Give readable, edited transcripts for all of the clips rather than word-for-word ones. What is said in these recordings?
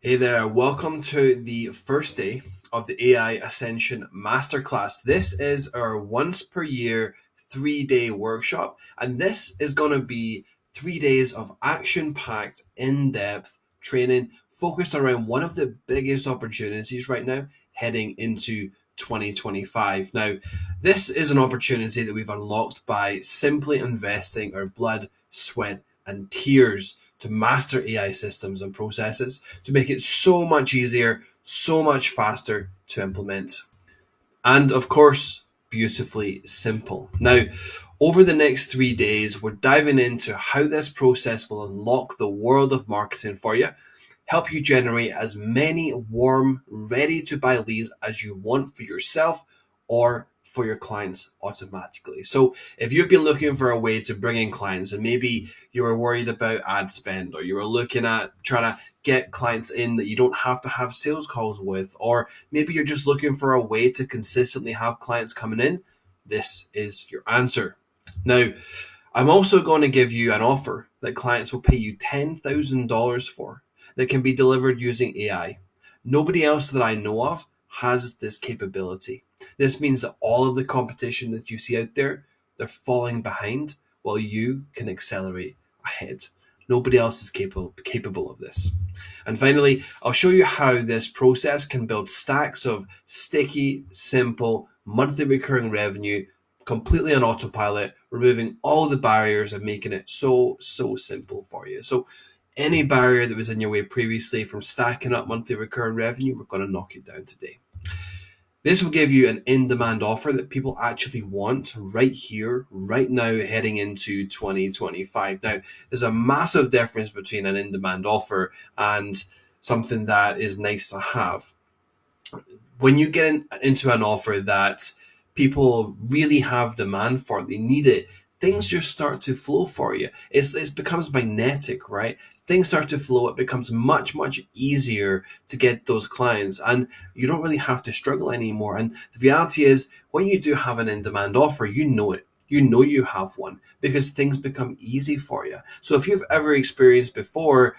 Hey there, welcome to the first day of the AI Ascension Masterclass. This is our once per year 3 day workshop, and this is going to be 3 days of action packed, in depth training focused around one of the biggest opportunities right now heading into 2025. Now, this is an opportunity that we've unlocked by simply investing our blood, sweat, and tears to master AI systems and processes to make it so much easier, so much faster to implement. And of course, beautifully simple. Now, over the next 3 days, we're diving into how this process will unlock the world of marketing for you, help you generate as many warm, ready to buy leads as you want for yourself or for your clients automatically. So, if you've been looking for a way to bring in clients and maybe you were worried about ad spend, or you were looking at trying to get clients in that you don't have to have sales calls with, or maybe you're just looking for a way to consistently have clients coming in, this is your answer. Now, I'm also going to give you an offer that clients will pay you $10,000 for that can be delivered using AI. Nobody else that I know of has this capability. This means that all of the competition that you see out there, they're falling behind while you can accelerate ahead. Nobody else is capable of this. And finally, I'll show you how this process can build stacks of sticky, simple, monthly recurring revenue completely on autopilot, removing all the barriers and making it so simple for you. So any barrier that was in your way previously from stacking up monthly recurring revenue, we're going to knock it down today. This will give you an in-demand offer that people actually want right here, right now, heading into 2025. Now, there's a massive difference between an in-demand offer and something that is nice to have. When you get into an offer that people really have demand for, they need it, things just start to flow for you. It becomes magnetic, right? Things start to flow. It becomes much easier to get those clients, and you don't really have to struggle anymore. And the reality is, when you do have an in-demand offer, you know it. You know you have one because things become easy for you. So if you've ever experienced before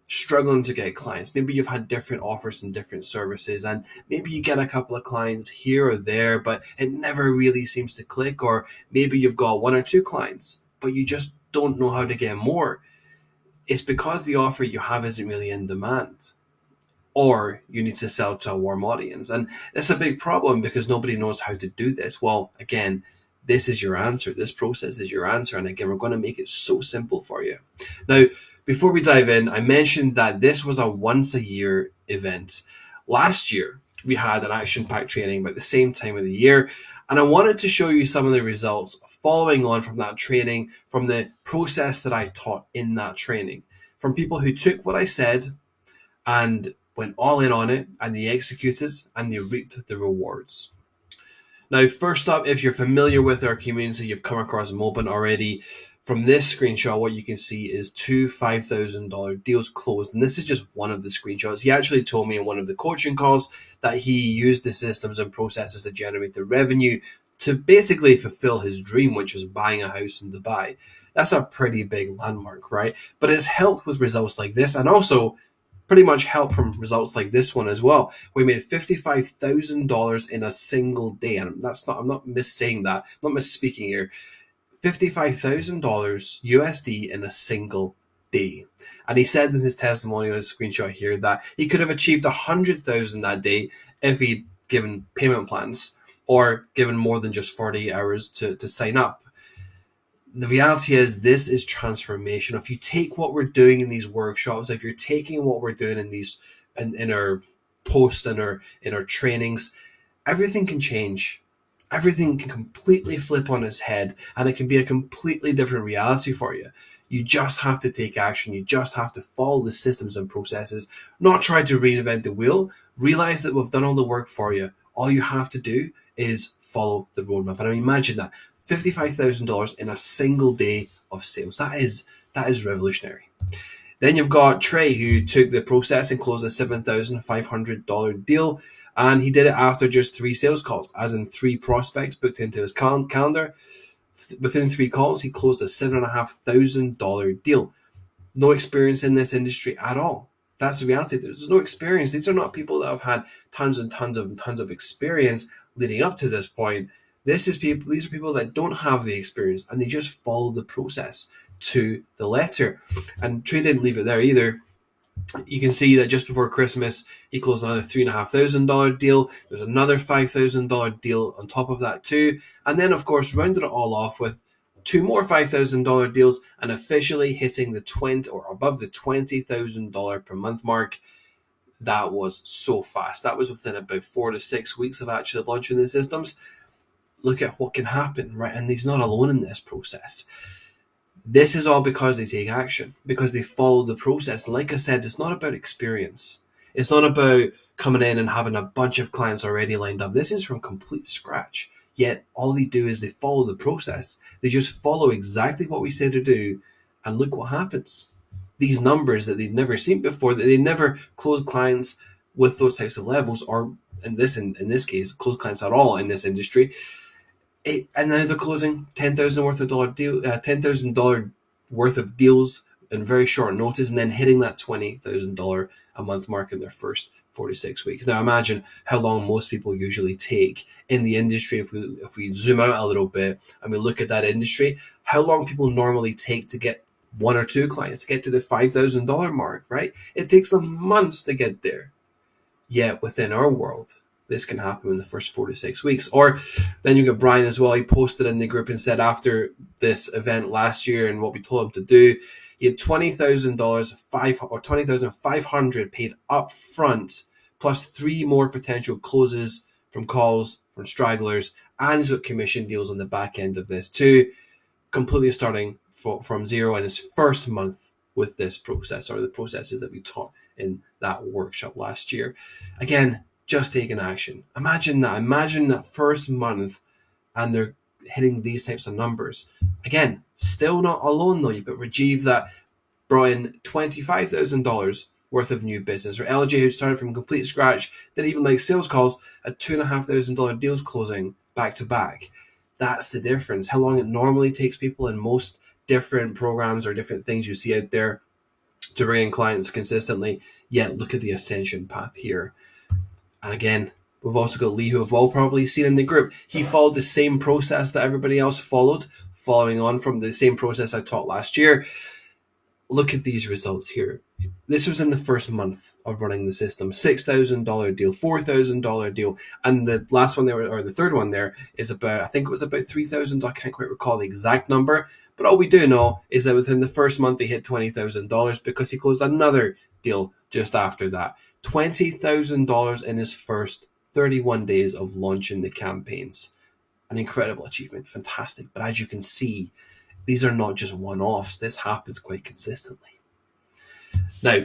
struggling to get clients, maybe you've had different offers and different services, and maybe you get a couple of clients here or there, but it never really seems to click, or maybe you've got one or two clients, but you just don't know how to get more. It's because the offer you have isn't really in demand, or you need to sell to a warm audience. And it's a big problem because nobody knows how to do this. Well, again, this is your answer. This process is your answer. And again, we're going to make it so simple for you. Now, before we dive in, I mentioned that this was a once a year event. Last year, we had an action packed training about the same time of the year. And I wanted to show you some of the results following on from that training, from the process that I taught in that training, from people who took what I said and went all in on it, and they executed and they reaped the rewards. Now, first up, if you're familiar with our community, you've come across Mobin already. From this screenshot, what you can see is two $5,000 deals closed. And this is just one of the screenshots. He actually told me in one of the coaching calls that he used the systems and processes to generate the revenue to basically fulfill his dream, which was buying a house in Dubai. That's a pretty big landmark, right? But it's helped with results like this, and also pretty much help from results like this one as well. We made $55,000 in a single day, and I'm not missaying that, I'm not misspeaking here. $55,000 USD in a single day. And he said in his testimonial, his screenshot here, that he could have achieved 100,000 that day if he'd given payment plans or given more than just 48 hours to sign up. The reality is, this is transformation. If you take what we're doing in these workshops, if you're taking what we're doing in these in our posts and our trainings, everything can change. Everything can completely flip on its head, and it can be a completely different reality for you. You just have to take action. You just have to follow the systems and processes, not try to reinvent the wheel. Realize that we've done all the work for you. All you have to do is follow the roadmap. And I mean, imagine that. $55,000 in a single day of sales. That is revolutionary. Then you've got Trey, who took the process and closed a $7,500 deal, and he did it after just 3 sales calls, as in 3 prospects booked into his calendar. Within 3 calls, he closed a $7,500 deal. No experience in this industry at all. That's the reality. There's no experience. These are not people that have had tons and tons of experience leading up to this point. These are people that don't have the experience, and they just follow the process to the letter. And Trey didn't leave it there either. You can see that just before Christmas, he closed another $3,500 deal. There's another $5,000 deal on top of that too. And then, of course, rounded it all off with two more $5,000 deals and officially hitting the 20 or above the $20,000 per month mark. That was so fast. That was within about 4 to 6 weeks of actually launching the systems. Look at what can happen, right? And he's not alone in this process. This is all because they take action, because they follow the process. Like I said, it's not about experience. It's not about coming in and having a bunch of clients already lined up. This is from complete scratch. Yet all they do is they follow the process. They just follow exactly what we say to do, and look what happens. These numbers that they've never seen before, that they never closed clients with those types of levels, or in this case, closed clients at all in this industry. And now they're closing $10,000 worth of deals in very short notice, and then hitting that $20,000 a month mark in their first 46 weeks. Now imagine how long most people usually take in the industry. If we zoom out a little bit and we look at that industry, how long people normally take to get one or two clients to get to the $5,000 mark, right? It takes them months to get there. Yet within our world, this can happen in the first 4 to 6 weeks. Or then you got Brian as well. He posted in the group and said after this event last year and what we told him to do, he had $20,500 paid up front, plus 3 more potential closes from calls from stragglers, and he's got commission deals on the back end of this too, completely starting from zero in his first month with this process, or the processes that we taught in that workshop last year. Again, just taking action. Imagine that first month and they're hitting these types of numbers. Again, still not alone though. You've got Rajiv that brought in $25,000 worth of new business, or LJ who started from complete scratch, didn't even like sales calls, at $2,500 deals closing back to back. That's the difference. How long it normally takes people in most different programs or different things you see out there to bring in clients consistently. Yet look at the ascension path here. And again, we've also got Lee, who we've all probably seen in the group. He followed the same process that everybody else followed, following on from the same process I taught last year. Look at these results here. This was in the first month of running the system. $6,000 deal, $4,000 deal, and the last one there, or the third one there, is about, I think it was about 3,000. I can't quite recall the exact number, but all we do know is that within the first month he hit $20,000 because he closed another deal just after that. $20,000 in his first 31 days of launching the campaigns. An incredible achievement, fantastic. But as you can see, these are not just one-offs. This happens quite consistently. Now,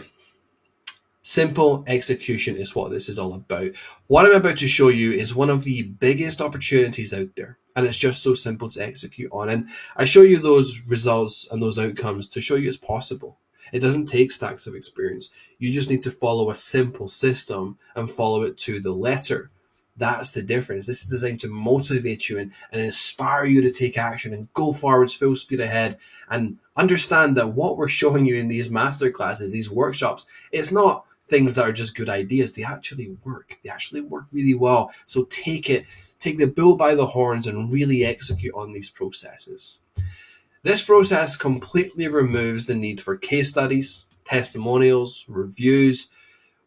simple execution is what this is all about. What I'm about to show you is one of the biggest opportunities out there, and it's just so simple to execute on. And I show you those results and those outcomes to show you it's possible. It doesn't take stacks of experience. You just need to follow a simple system and follow it to the letter. That's the difference. This is designed to motivate you and inspire you to take action and go forwards full speed ahead, and understand that what we're showing you in these masterclasses, these workshops, it's not things that are just good ideas. They actually work. They actually work really well. So take the bull by the horns and really execute on these processes. This process completely removes the need for case studies, testimonials, reviews.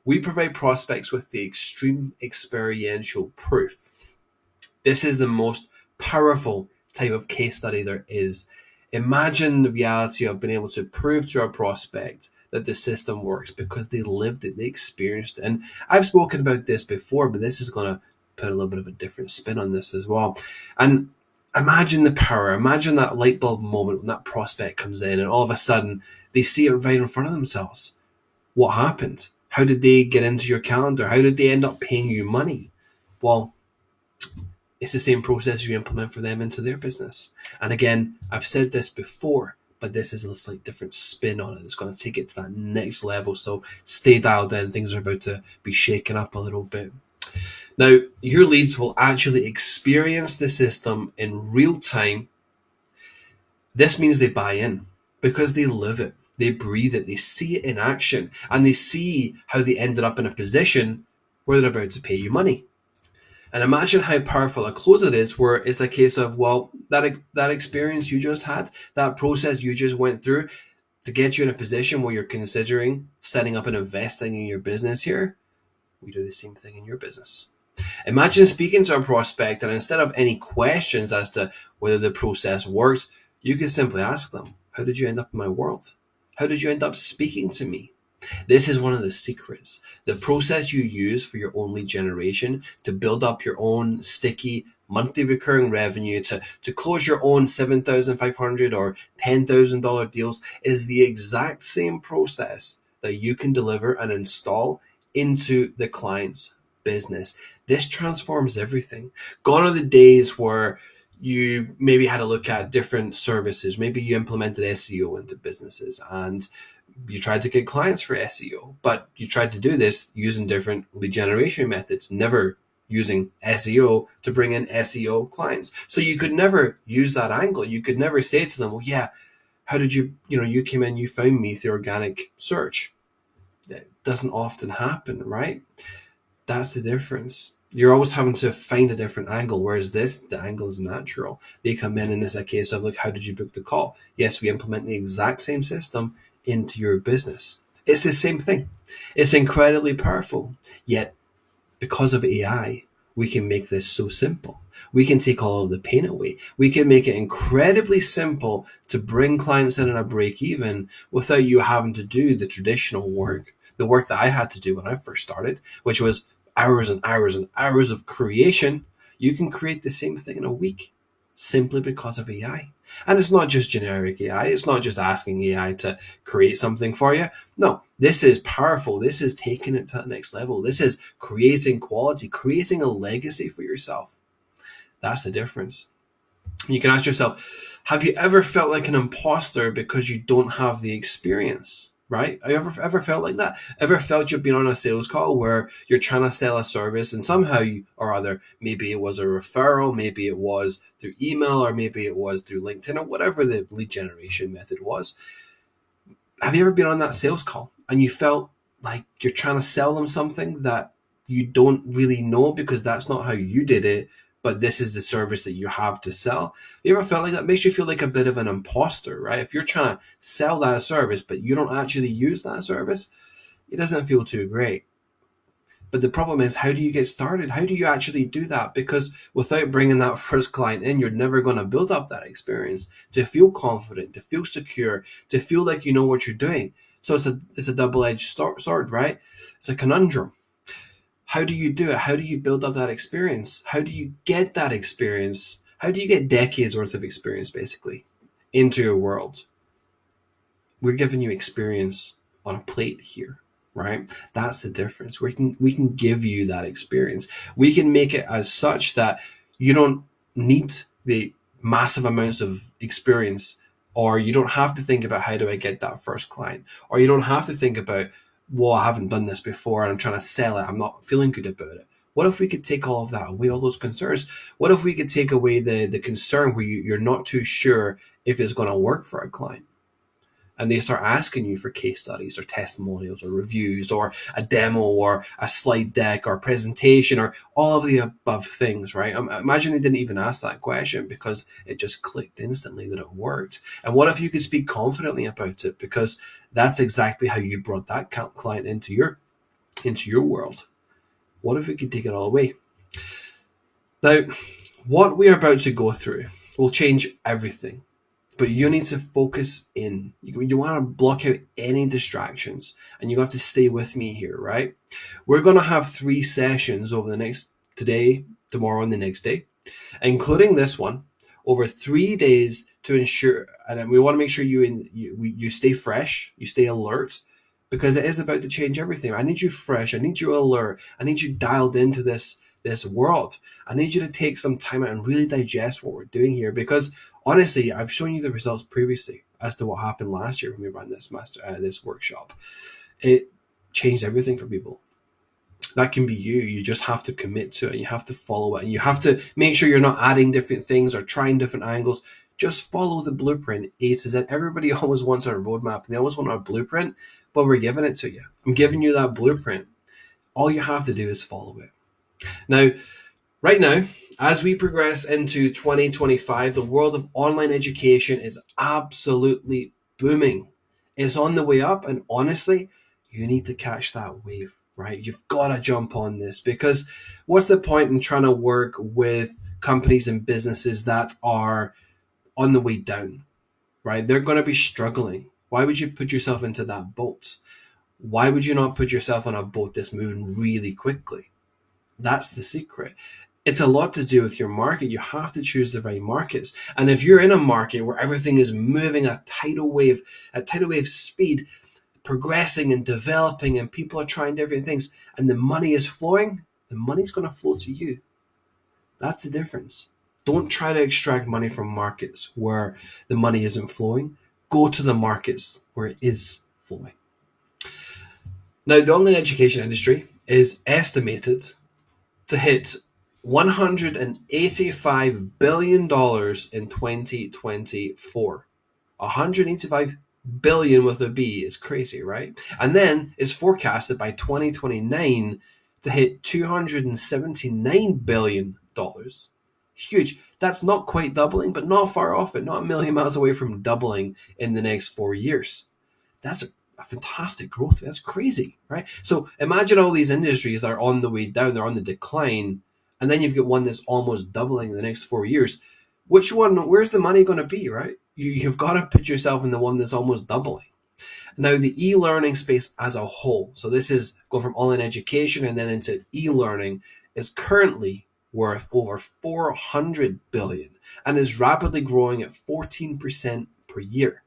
We provide prospects with the extreme experiential proof. This is the most powerful type of case study there is. Imagine the reality of being able to prove to a prospect that the system works because they lived it, they experienced it. And I've spoken about this before, but this is going to put a little bit of a different spin on this as well. And imagine the power, imagine that light bulb moment when that prospect comes in and all of a sudden they see it right in front of themselves. What happened? How did they get into your calendar? How did they end up paying you money? Well, it's the same process you implement for them into their business. And again, I've said this before, but this is a slight different spin on it. It's going to take it to that next level. So stay dialed in. Things are about to be shaken up a little bit. Now, your leads will actually experience the system in real time. This means they buy in because they live it. They breathe it, they see it in action, and they see how they ended up in a position where they're about to pay you money. And imagine how powerful a close it is, where it's a case of, well, that experience you just had, that process you just went through to get you in a position where you're considering setting up and investing in your business here. We do the same thing in your business. Imagine speaking to a prospect, and instead of any questions as to whether the process works, you can simply ask them, how did you end up in my world? How did you end up speaking to me? This is one of the secrets. The process you use for your own lead generation to build up your own sticky monthly recurring revenue, to close your own $7,500 or $10,000 deals is the exact same process that you can deliver and install into the client's business. This transforms everything. Gone are the days where you maybe had to look at different services. Maybe you implemented SEO into businesses and you tried to get clients for SEO, but you tried to do this using different lead generation methods, never using SEO to bring in SEO clients. So you could never use that angle. You could never say to them, well, yeah, how did you came in, you found me through organic search. That doesn't often happen, right? That's the difference. You're always having to find a different angle, whereas the angle is natural. They come in and it's a case of, like, how did you book the call? Yes, we implement the exact same system into your business. It's the same thing. It's incredibly powerful. Yet, because of AI, we can make this so simple. We can take all of the pain away. We can make it incredibly simple to bring clients in at a break even without you having to do the traditional work, the work that I had to do when I first started, which was hours and hours and hours of creation. You can create the same thing in a week simply because of AI. And it's not just generic AI. It's not just asking AI to create something for you. No, this is powerful. This is taking it to the next level. This is creating quality, creating a legacy for yourself. That's the difference. You can ask yourself, have you ever felt like an imposter because you don't have the experience? Right? Have you ever felt like that? Ever felt you've been on a sales call where you're trying to sell a service and somehow or other, maybe it was a referral, maybe it was through email, or maybe it was through LinkedIn, or whatever the lead generation method was. Have you ever been on that sales call and you felt like you're trying to sell them something that you don't really know because that's not how you did it, but this is the service that you have to sell? You ever felt like that? Makes you feel like a bit of an imposter, right? If you're trying to sell that service, but you don't actually use that service, it doesn't feel too great. But the problem is, how do you get started? How do you actually do that? Because without bringing that first client in, you're never going to build up that experience to feel confident, to feel secure, to feel like you know what you're doing. So it's a double-edged sword, right? It's a conundrum. How do you do it? How do you build up that experience? How do you get that experience? How do you get decades worth of experience, basically, into your world? We're giving you experience on a plate here, right? That's the difference. We can give you that experience. We can make it as such that you don't need the massive amounts of experience, or you don't have to think about how do I get that first client, or you don't have to think about, well, I haven't done this before and I'm trying to sell it, I'm not feeling good about it. What if we could take all of that away, all those concerns? What if we could take away the concern where you're not too sure if it's going to work for a client? And they start asking you for case studies or testimonials or reviews or a demo or a slide deck or presentation or all of the above things, right? Imagine they didn't even ask that question because it just clicked instantly that it worked. And what if you could speak confidently about it, because that's exactly how you brought that client into your world? What if we could take it all away? Now, what we are about to go through will change everything. But you need to focus in. You want to block out any distractions, and you have to stay with me here, right? We're going to have 3 sessions over the next today, tomorrow, and the next day, including this one, over 3 days to ensure. And we want to make sure you stay fresh, you stay alert, because it is about to change everything. I need you fresh. I need you alert. I need you dialed into this world. I need you to take some time out and really digest what we're doing here, because honestly, I've shown you the results previously as to what happened last year when we ran this workshop. It changed everything for people. That can be you. You just have to commit to it. You have to follow it, and you have to make sure you're not adding different things or trying different angles. Just follow the blueprint A to Z. Everybody always wants our roadmap and they always want our blueprint, but we're giving it to you. I'm giving you that blueprint. All you have to do is follow it. Now, right now, as we progress into 2025, the world of online education is absolutely booming. It's on the way up, and honestly, you need to catch that wave, right? You've got to jump on this because what's the point in trying to work with companies and businesses that are on the way down, right? They're going to be struggling. Why would you put yourself into that boat? Why would you not put yourself on a boat that's moving really quickly? That's the secret. It's a lot to do with your market. You have to choose the right markets. And if you're in a market where everything is moving at tidal wave speed, progressing and developing, and people are trying different things, and the money is flowing, the money's going to flow to you. That's the difference. Don't try to extract money from markets where the money isn't flowing. Go to the markets where it is flowing. Now, the online education industry is estimated to hit $185 billion in 2024. 185 billion with a B is crazy, right? And then it's forecasted by 2029 to hit $279 billion. Huge. That's not quite doubling, but not far off it, not a million miles away from doubling in the next 4 years. That's a fantastic growth. That's crazy, right? So imagine all these industries that are on the way down, they're on the decline, and then you've got one that's almost doubling in the next 4 years. Which one, where's the money going to be, right? You've got to put yourself in the one that's almost doubling. Now, the e-learning space as a whole, so this is going from online education and then into e-learning, is currently worth over 400 billion and is rapidly growing at 14% per year.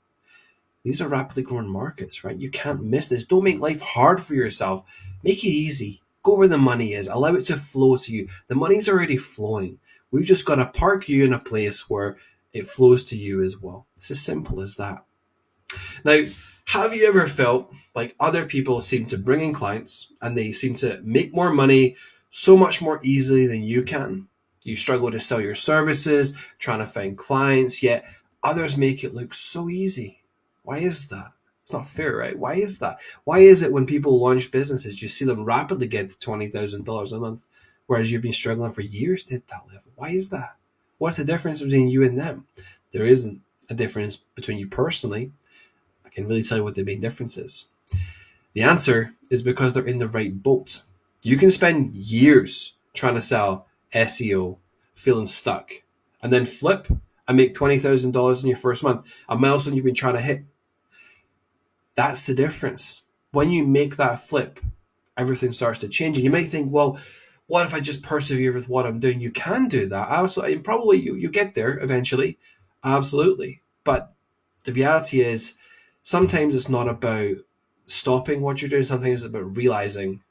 These are rapidly growing markets, right? You can't miss this. Don't make life hard for yourself. Make it easy. Go where the money is. Allow it to flow to you. The money's already flowing. We've just got to park you in a place where it flows to you as well. It's as simple as that. Now, have you ever felt like other people seem to bring in clients and they seem to make more money so much more easily than you can? You struggle to sell your services, trying to find clients, yet others make it look so easy. Why is that? It's not fair, right? Why is that? Why is it when people launch businesses, you see them rapidly get to $20,000 a month, whereas you've been struggling for years to hit that level? Why is that? What's the difference between you and them? There isn't a difference between you personally. I can really tell you what the main difference is. The answer is because they're in the right boat. You can spend years trying to sell SEO, feeling stuck, and then flip and make $20,000 in your first month, a milestone you've been trying to hit. That's the difference. When you make that flip, everything starts to change. And you might think, well, what if I just persevere with what I'm doing? You can do that. Absolutely. And probably you get there eventually. Absolutely. But the reality is sometimes it's not about stopping what you're doing. Sometimes it's about realizing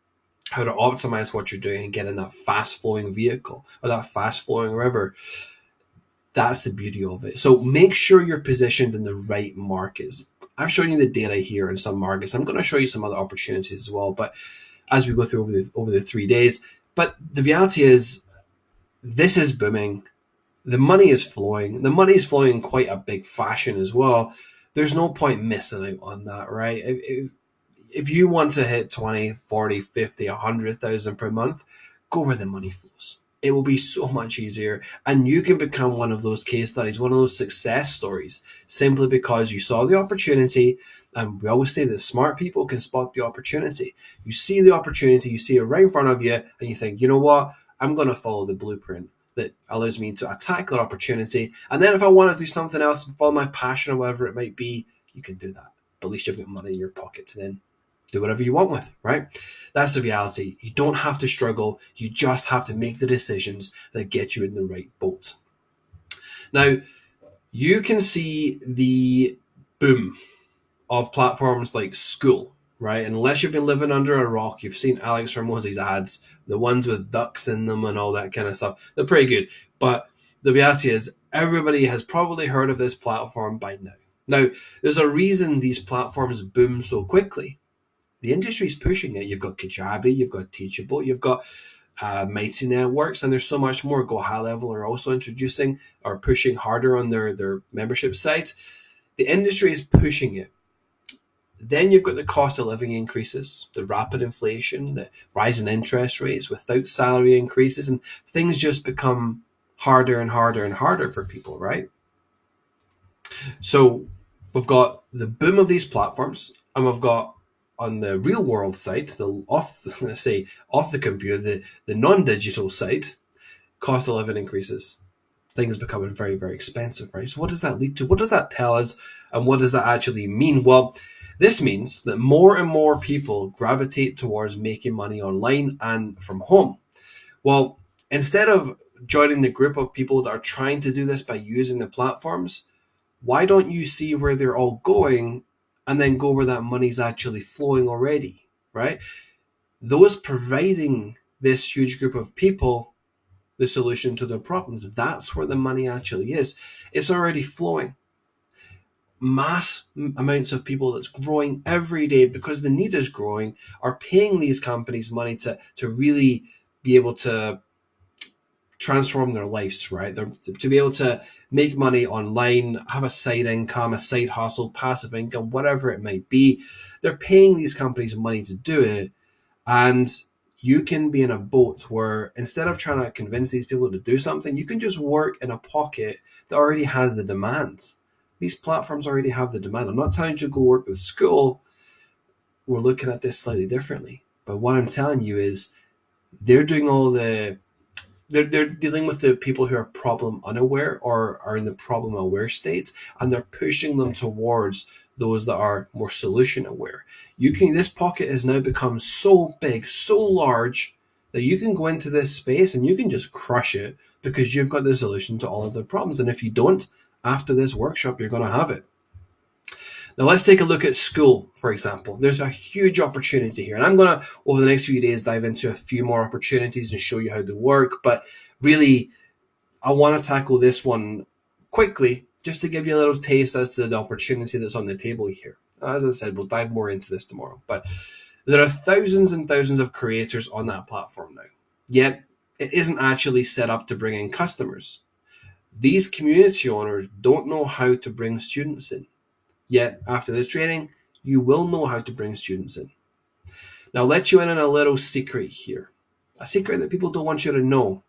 how to optimize what you're doing and get in that fast flowing vehicle or that fast flowing river. That's the beauty of it. So make sure you're positioned in the right markets. I've shown you the data here in some markets. I'm going to show you some other opportunities as well, but as we go through over the 3 days. But the reality is this is booming. The money is flowing. The money is flowing in quite a big fashion as well. There's no point missing out on that, right? If you want to hit 20, 40, 50, 100,000 per month, go where the money flows. It will be so much easier. And you can become one of those case studies, one of those success stories, simply because you saw the opportunity. And we always say that smart people can spot the opportunity. You see the opportunity, you see it right in front of you, and you think, you know what? I'm going to follow the blueprint that allows me to attack that opportunity. And then if I want to do something else, follow my passion or whatever it might be, you can do that. But at least you've got money in your pocket to then do whatever you want with, right? That's the reality. You don't have to struggle. You just have to make the decisions that get you in the right boat. Now, you can see the boom of platforms like School, right? Unless you've been living under a rock, you've seen Alex Hormozi's ads, the ones with ducks in them and all that kind of stuff. They're pretty good. But the reality is everybody has probably heard of this platform by now. Now, there's a reason these platforms boom so quickly. The industry's pushing it. You've got Kajabi, you've got Teachable, you've got Mighty Networks, and there's so much more. Go High Level are also introducing or pushing harder on their membership site. The industry is pushing it. Then you've got the cost of living increases, the rapid inflation, the rise in interest rates without salary increases, and things just become harder and harder and harder for people, right? So we've got the boom of these platforms, and we've got on the real world side, the off let's say off the computer, the non-digital side, cost of living increases. Things becoming very, very expensive, right? So what does that lead to? What does that tell us? And what does that actually mean? Well, this means that more and more people gravitate towards making money online and from home. Well, instead of joining the group of people that are trying to do this by using the platforms, why don't you see where they're all going and then go where that money's actually flowing already, right? Those providing this huge group of people the solution to their problems, that's where the money actually is. It's already flowing. Mass amounts of people that's growing every day because the need is growing are paying these companies money to really be able to transform their lives, right? They're, to be able to make money online, have a side income, a side hustle, passive income, whatever it might be. They're paying these companies money to do it. And you can be in a boat where instead of trying to convince these people to do something, you can just work in a pocket that already has the demand. These platforms already have the demand. I'm not telling you to go work with school. We're looking at this slightly differently. But what I'm telling you is they're doing all the they're dealing with the people who are problem unaware or are in the problem aware states, and they're pushing them towards those that are more solution aware. You can This pocket has now become so big, so large that you can go into this space and you can just crush it because you've got the solution to all of their problems. And if you don't, after this workshop, you're going to have it. Now, let's take a look at school, for example. There's a huge opportunity here. And I'm going to, over the next few days, dive into a few more opportunities and show you how they work. But really, I want to tackle this one quickly just to give you a little taste as to the opportunity that's on the table here. As I said, we'll dive more into this tomorrow. But there are thousands and thousands of creators on that platform now. Yet, it isn't actually set up to bring in customers. These community owners don't know how to bring students in. Yet, after this training, you will know how to bring students in. Now, I'll let you in on a little secret here. A secret that people don't want you to know.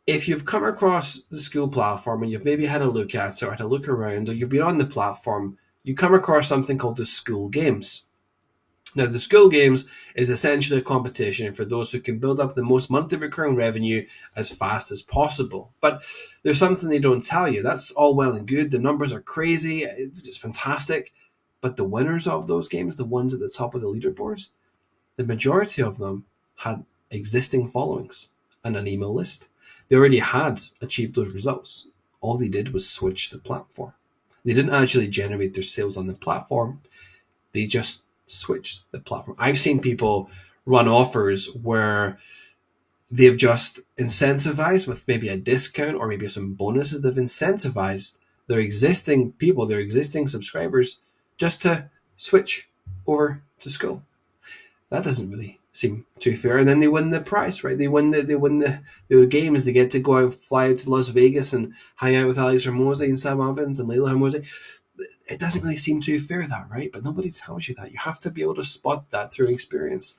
If you've come across the school platform and you've maybe had a look at it or had a look around, or you've been on the platform, you come across something called the school games. Now, the school games is essentially a competition for those who can build up the most monthly recurring revenue as fast as possible. But there's something they don't tell you. That's all well and good. The numbers are crazy. It's just fantastic. But the winners of those games, the ones at the top of the leaderboards, the majority of them had existing followings and an email list. They already had achieved those results. All they did was switch the platform. They didn't actually generate their sales on the platform. They just switched the platform. I've seen people run offers where they've just incentivized with maybe a discount or maybe some bonuses. They've incentivized their existing people, their existing subscribers, just to switch over to school. That doesn't really seem too fair. And then they win the prize, right? They win the games. They get to go out, fly out to Las Vegas and hang out with Alex Hormozi and Sam Evans and Layla Hormozi. It doesn't really seem too fair, that, right? But nobody tells you that. You have to be able to spot that through experience.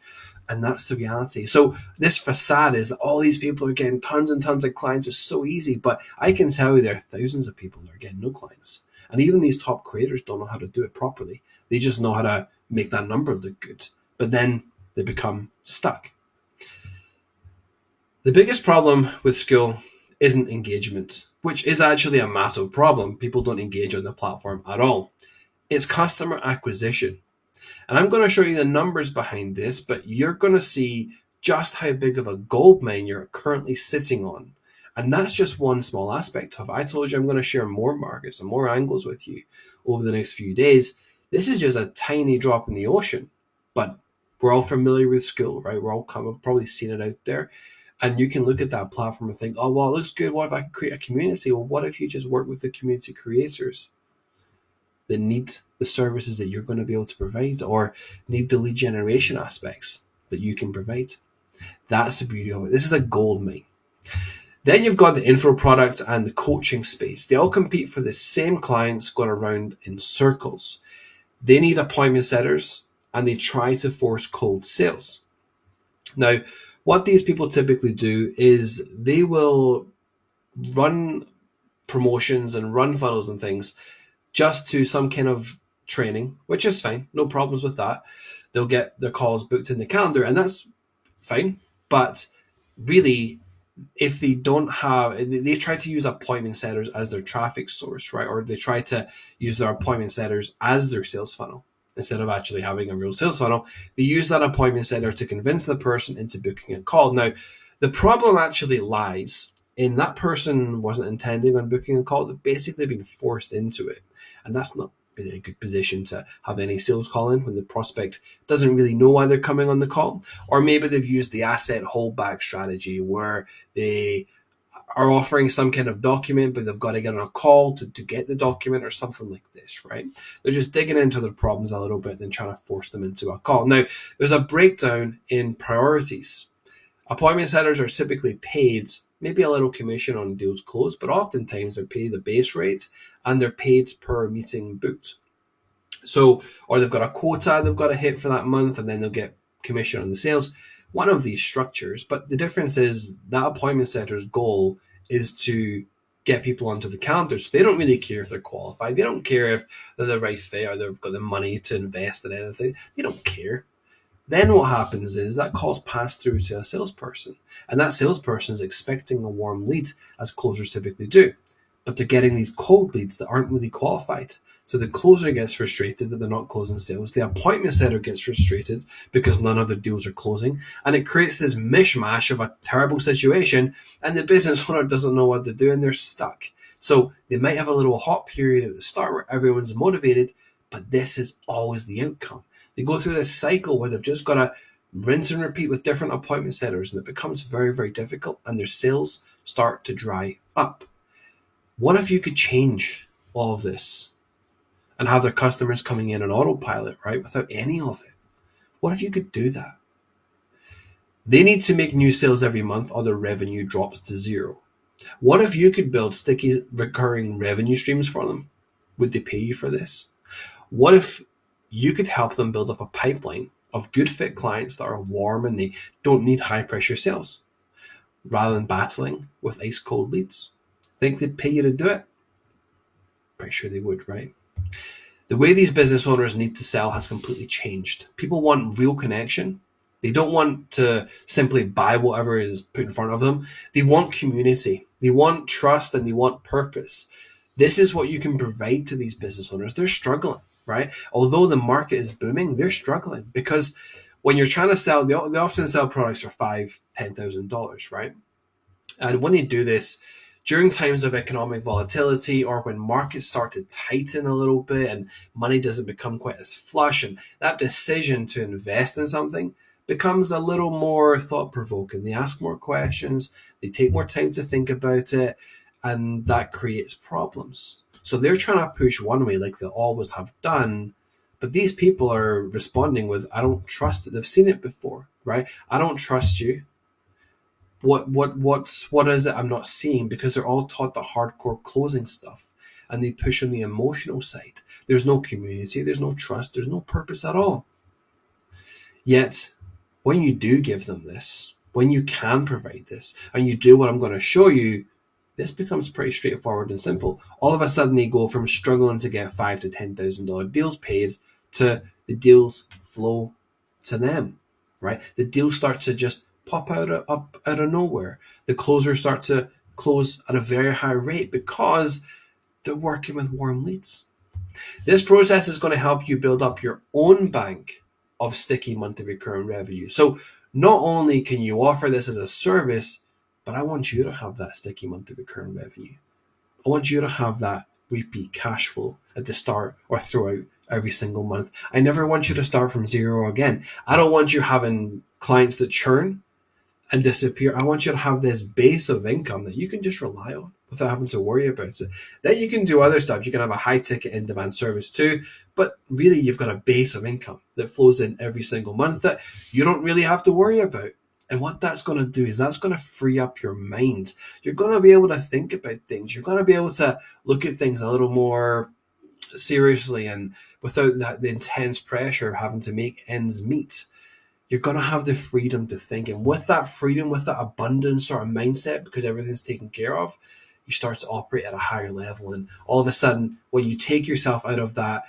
And that's the reality. So this facade is that all these people are getting tons and tons of clients is so easy. But I can tell you there are thousands of people that are getting no clients. And even these top creators don't know how to do it properly. They just know how to make that number look good. But then they become stuck. The biggest problem with school isn't engagement, which is actually a massive problem. People don't engage on the platform at all. It's customer acquisition. And I'm going to show you the numbers behind this, but you're going to see just how big of a gold mine you're currently sitting on. And that's just one small aspect of it. I told you I'm going to share more markets and more angles with you over the next few days. This is just a tiny drop in the ocean, but we're all familiar with school, right? We're all kind of probably seen it out there. And you can look at that platform and think, oh, well, it looks good. What if I could create a community? Well, what if you just work with the community creators that need the services that you're going to be able to provide or need the lead generation aspects that you can provide? That's the beauty of it. This is a gold mine. Then you've got the info products and the coaching space. They all compete for the same clients going around in circles. They need appointment setters and they try to force cold sales. Now, what these people typically do is they will run promotions and run funnels and things just to some kind of training, which is fine, no problems with that. They'll get their calls booked in the calendar, and that's fine. But really, if they don't have, they try to use appointment setters as their traffic source, right? Or they try to use their appointment setters as their sales funnel instead of actually having a real sales funnel. They use that appointment setter to convince the person into booking a call. Now, the problem actually lies in that person wasn't intending on booking a call. They've basically been forced into it, and that's not really a good position to have any sales call in when the prospect doesn't really know why they're coming on the call. Or maybe they've used the asset holdback strategy where they are offering some kind of document, but they've got to get on a call to get the document or something like this, right? They're just digging into their problems a little bit and trying to force them into a call. Now, there's a breakdown in priorities. Appointment setters are typically paid maybe a little commission on deals closed, but oftentimes they're paid the base rates and they're paid per meeting booked. So, or they've got a quota they've got to hit for that month and then they'll get commission on the sales. One of these structures, but the difference is that appointment setter's goal is to get people onto the calendar. So they don't really care if they're qualified. They don't care if they're the right fit or they've got the money to invest in anything. They don't care. Then what happens is that call's passed through to a salesperson, and that salesperson is expecting a warm lead, as closers typically do, but they're getting these cold leads that aren't really qualified. So the closer gets frustrated that they're not closing sales. The appointment setter gets frustrated because none of their deals are closing, and it creates this mishmash of a terrible situation, and the business owner doesn't know what to do, and they're stuck. So they might have a little hot period at the start where everyone's motivated, but this is always the outcome. They go through this cycle where they've just got to rinse and repeat with different appointment setters, and it becomes very, very difficult, and their sales start to dry up. What if you could change all of this and have their customers coming in on autopilot, right, without any of it? What if you could do that? They need to make new sales every month or their revenue drops to zero. What if you could build sticky recurring revenue streams for them? Would they pay you for this? What if you could help them build up a pipeline of good fit clients that are warm and they don't need high pressure sales rather than battling with ice cold leads? Think they'd pay you to do it? Pretty sure they would, right? The way these business owners need to sell has completely changed. People want real connection. They don't want to simply buy whatever is put in front of them. They want community. They want trust and they want purpose. This is what you can provide to these business owners. They're struggling, right? Although the market is booming, they're struggling because when you're trying to sell, they often sell products for $5,000, $10,000, right? And when they do this during times of economic volatility or when markets start to tighten a little bit and money doesn't become quite as flush, and that decision to invest in something becomes a little more thought provoking. They ask more questions, they take more time to think about it, and that creates problems. So they're trying to push one way like they always have done. But these people are responding with, I don't trust it. They've seen it before, right? I don't trust you. What is it I'm not seeing? Because they're all taught the hardcore closing stuff and they push on the emotional side. There's no community, there's no trust, there's no purpose at all. Yet when you do give them this, when you can provide this and you do what I'm going to show you, this becomes pretty straightforward and simple. All of a sudden they go from struggling to get $5,000 to $10,000 deals paid to the deals flow to them, right? The deals start to just pop up out of nowhere. The closers start to close at a very high rate because they're working with warm leads. This process is going to help you build up your own bank of sticky monthly recurring revenue. So not only can you offer this as a service, but I want you to have that sticky monthly recurring revenue. I want you to have that repeat cash flow at the start or throughout every single month. I never want you to start from zero again. I don't want you having clients that churn and disappear. I want you to have this base of income that you can just rely on without having to worry about it. Then you can do other stuff. You can have a high ticket in demand service too, but really you've got a base of income that flows in every single month that you don't really have to worry about. And what that's going to do is that's going to free up your mind. You're going to be able to think about things. You're going to be able to look at things a little more seriously and without the intense pressure of having to make ends meet. You're going to have the freedom to think. And with that freedom, with that abundance sort of mindset, because everything's taken care of, you start to operate at a higher level. And all of a sudden, when you take yourself out of that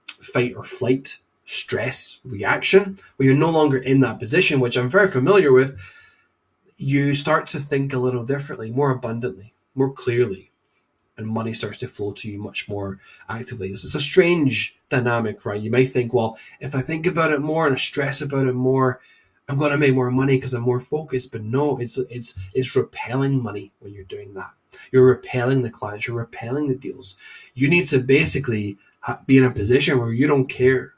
fight or flight stress reaction, where you're no longer in that position, which I'm very familiar with, you start to think a little differently, more abundantly, more clearly, and money starts to flow to you much more actively. It's a strange dynamic, right? You may think, well, if I think about it more and I stress about it more, I'm going to make more money because I'm more focused. But no, it's repelling money when you're doing that. You're repelling the clients. You're repelling the deals. You need to basically be in a position where you don't care.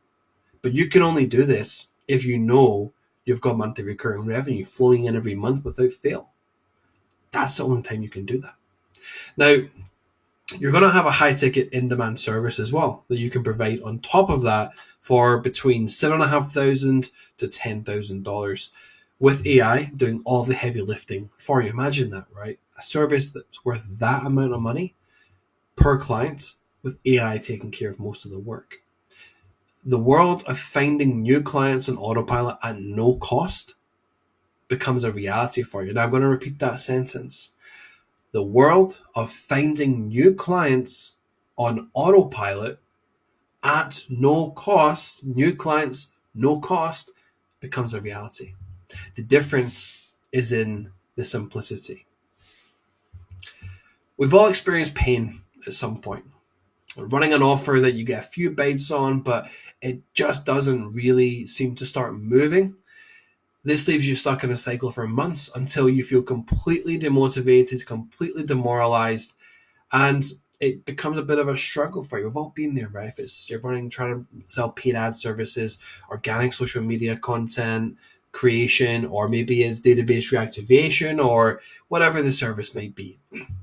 But you can only do this if you know you've got monthly recurring revenue flowing in every month without fail. That's the only time you can do that. Now, you're going to have a high ticket in demand service as well that you can provide on top of that for between $7,500 to $10,000 with AI doing all the heavy lifting for you. Imagine that, right? A service that's worth that amount of money per client with AI taking care of most of the work. The world of finding new clients on autopilot at no cost becomes a reality for you. Now, I'm going to repeat that sentence. The world of finding new clients on autopilot at no cost, new clients, no cost, becomes a reality. The difference is in the simplicity. We've all experienced pain at some point. Running an offer that you get a few bites on, but it just doesn't really seem to start moving. This leaves you stuck in a cycle for months until you feel completely demotivated, completely demoralized, and it becomes a bit of a struggle for you. We've all been there, right? If it's you're trying to sell paid ad services, organic social media content creation, or maybe it's database reactivation, or whatever the service might be.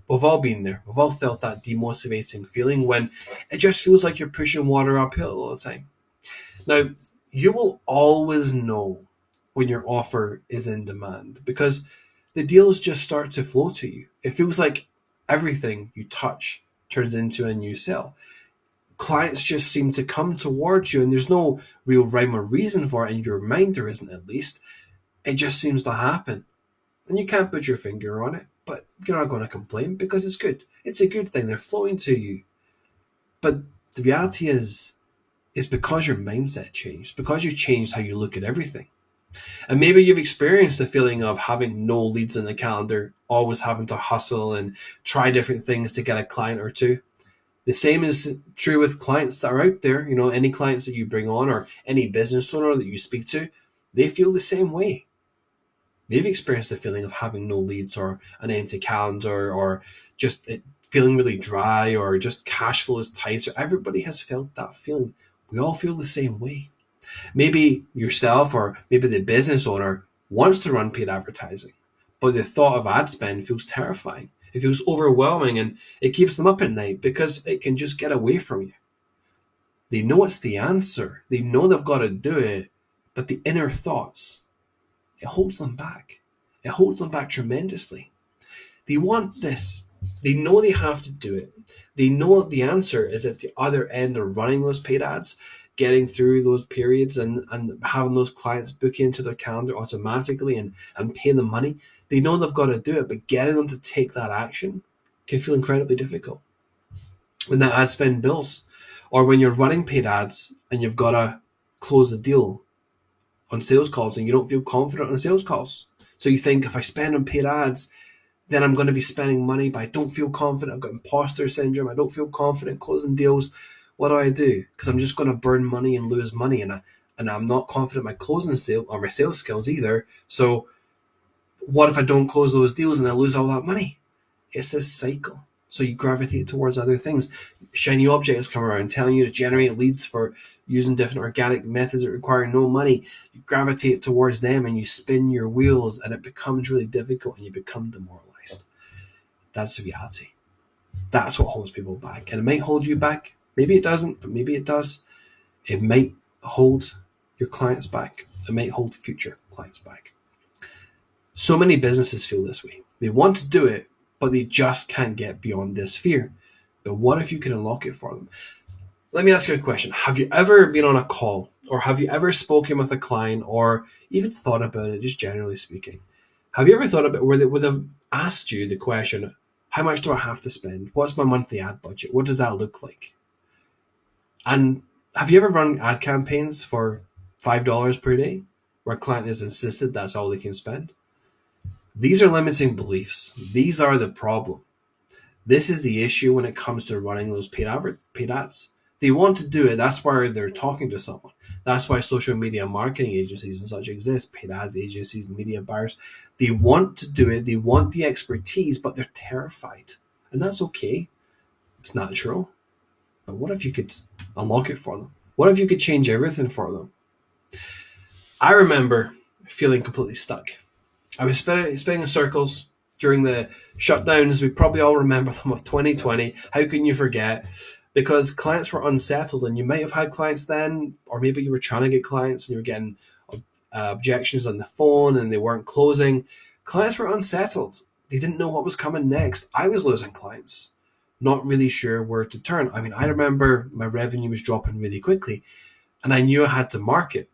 We've all been there. We've all felt that demotivating feeling when it just feels like you're pushing water uphill all the time. Now, you will always know when your offer is in demand because the deals just start to flow to you. It feels like everything you touch turns into a new sale. Clients just seem to come towards you, and there's no real rhyme or reason for it in your mind, there isn't at least. It just seems to happen. And you can't put your finger on it, but you're not going to complain because it's good. It's a good thing. They're flowing to you. But the reality is, it's because your mindset changed, because you changed how you look at everything. And maybe you've experienced the feeling of having no leads in the calendar, always having to hustle and try different things to get a client or two. The same is true with clients that are out there. You know, any clients that you bring on or any business owner that you speak to, they feel the same way. They've experienced the feeling of having no leads or an empty calendar or just it feeling really dry or just cash flow is tight. So everybody has felt that feeling. We all feel the same way. Maybe yourself or maybe the business owner wants to run paid advertising, but the thought of ad spend feels terrifying. It feels overwhelming and it keeps them up at night because it can just get away from you. They know it's the answer. They know they've got to do it, but the inner thoughts, it holds them back. It holds them back tremendously. They want this. They know they have to do it. They know the answer is at the other end of running those paid ads, getting through those periods and having those clients book into their calendar automatically and pay them money. They know they've got to do it, but getting them to take that action can feel incredibly difficult. When that ad spend bills, or when you're running paid ads and you've got to close the deal on sales calls and you don't feel confident on sales calls. So you think if I spend on paid ads, then I'm going to be spending money, but I don't feel confident. I've got imposter syndrome. I don't feel confident closing deals. What do I do? Because I'm just going to burn money and lose money, and I'm not confident in my closing sale or my sales skills either. So what if I don't close those deals and I lose all that money? It's this cycle. So you gravitate towards other things. Shiny objects come around telling you to generate leads for using different organic methods that require no money. You gravitate towards them and you spin your wheels and it becomes really difficult and you become demoralized. That's the reality. That's what holds people back. And it might hold you back. Maybe it doesn't, but maybe it does. It might hold your clients back. It might hold future clients back. So many businesses feel this way. They want to do it, but they just can't get beyond this fear. But what if you can unlock it for them? Let me ask you a question. Have you ever been on a call, or have you ever spoken with a client, or even thought about it, just generally speaking? Have you ever thought about where they would have asked you the question, how much do I have to spend? What's my monthly ad budget? What does that look like? And have you ever run ad campaigns for $5 per day where a client has insisted that's all they can spend? These are limiting beliefs. These are the problem. This is the issue when it comes to running those paid ads. They want to do it. That's why they're talking to someone. That's why social media marketing agencies and such exist, paid ads agencies, media buyers. They want to do it. They want the expertise, but they're terrified. And that's okay. It's natural. But what if you could unlock it for them? What if you could change everything for them? I remember feeling completely stuck. I was spinning in circles during the shutdowns. We probably all remember them of 2020. How can you forget? Because clients were unsettled, and you might have had clients then, or maybe you were trying to get clients and you were getting objections on the phone and they weren't closing. Clients were unsettled. They didn't know what was coming next. I was losing clients, not really sure where to turn. I mean, I remember my revenue was dropping really quickly, and I knew I had to market.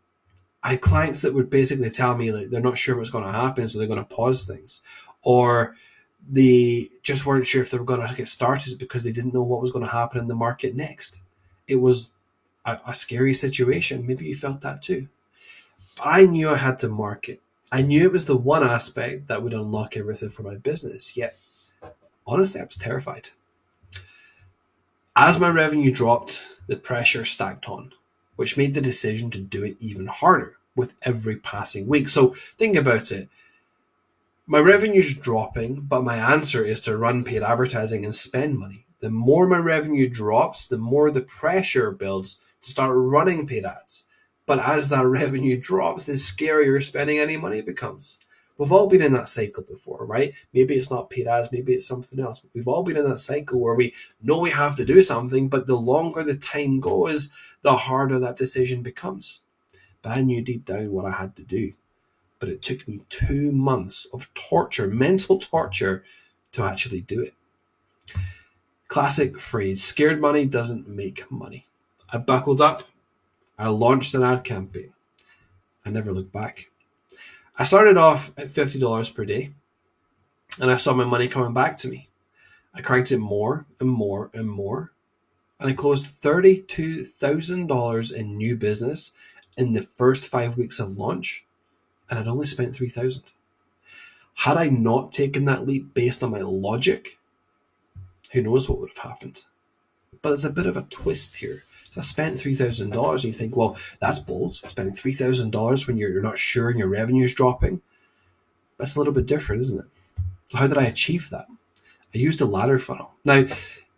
I had clients that would basically tell me like they're not sure what's going to happen, so they're going to pause things, or they just weren't sure if they were going to get started because they didn't know what was going to happen in the market next. It was a scary situation. Maybe you felt that too. But I knew I had to market. I knew it was the one aspect that would unlock everything for my business. Yet, honestly, I was terrified. As my revenue dropped, the pressure stacked on, which made the decision to do it even harder with every passing week. So think about it. My revenue's dropping, but my answer is to run paid advertising and spend money. The more my revenue drops, the more the pressure builds to start running paid ads. But as that revenue drops, the scarier spending any money becomes. We've all been in that cycle before, right? Maybe it's not paid ads, maybe it's something else. But we've all been in that cycle where we know we have to do something, but the longer the time goes, the harder that decision becomes. But I knew deep down what I had to do. But it took me 2 months of torture, mental torture, to actually do it. Classic phrase, scared money doesn't make money. I buckled up. I launched an ad campaign. I never looked back. I started off at $50 per day, and I saw my money coming back to me. I cranked it more and more and more, and I closed $32,000 in new business in the first 5 weeks of launch, and I'd only spent $3,000. Had I not taken that leap based on my logic, who knows what would have happened. But there's a bit of a twist here. So I spent $3,000, and you think, well, that's bold. Spending $3,000 when you're not sure and your revenue is dropping. That's a little bit different, isn't it? So how did I achieve that? I used a ladder funnel. Now,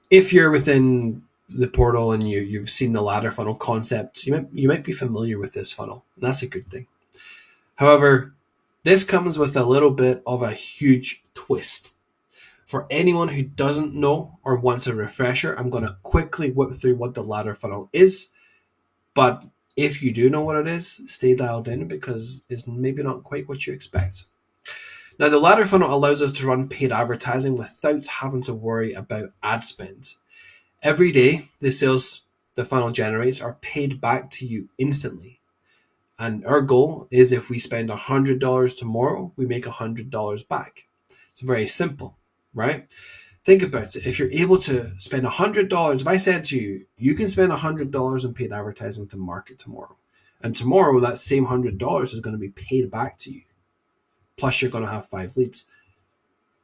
if you're within the portal and you've seen the ladder funnel concept, you might be familiar with this funnel, and that's a good thing. However, this comes with a little bit of a huge twist. For anyone who doesn't know or wants a refresher, I'm going to quickly whip through what the ladder funnel is. But if you do know what it is, stay dialed in because it's maybe not quite what you expect. Now, the ladder funnel allows us to run paid advertising without having to worry about ad spend. Every day, the sales the funnel generates are paid back to you instantly. And our goal is if we spend $100 tomorrow, we make $100 back. It's very simple, right? Think about it. If you're able to spend $100, if I said to you, you can spend $100 in paid advertising to market tomorrow, and tomorrow that same $100 is going to be paid back to you. Plus, you're going to have 5 leads.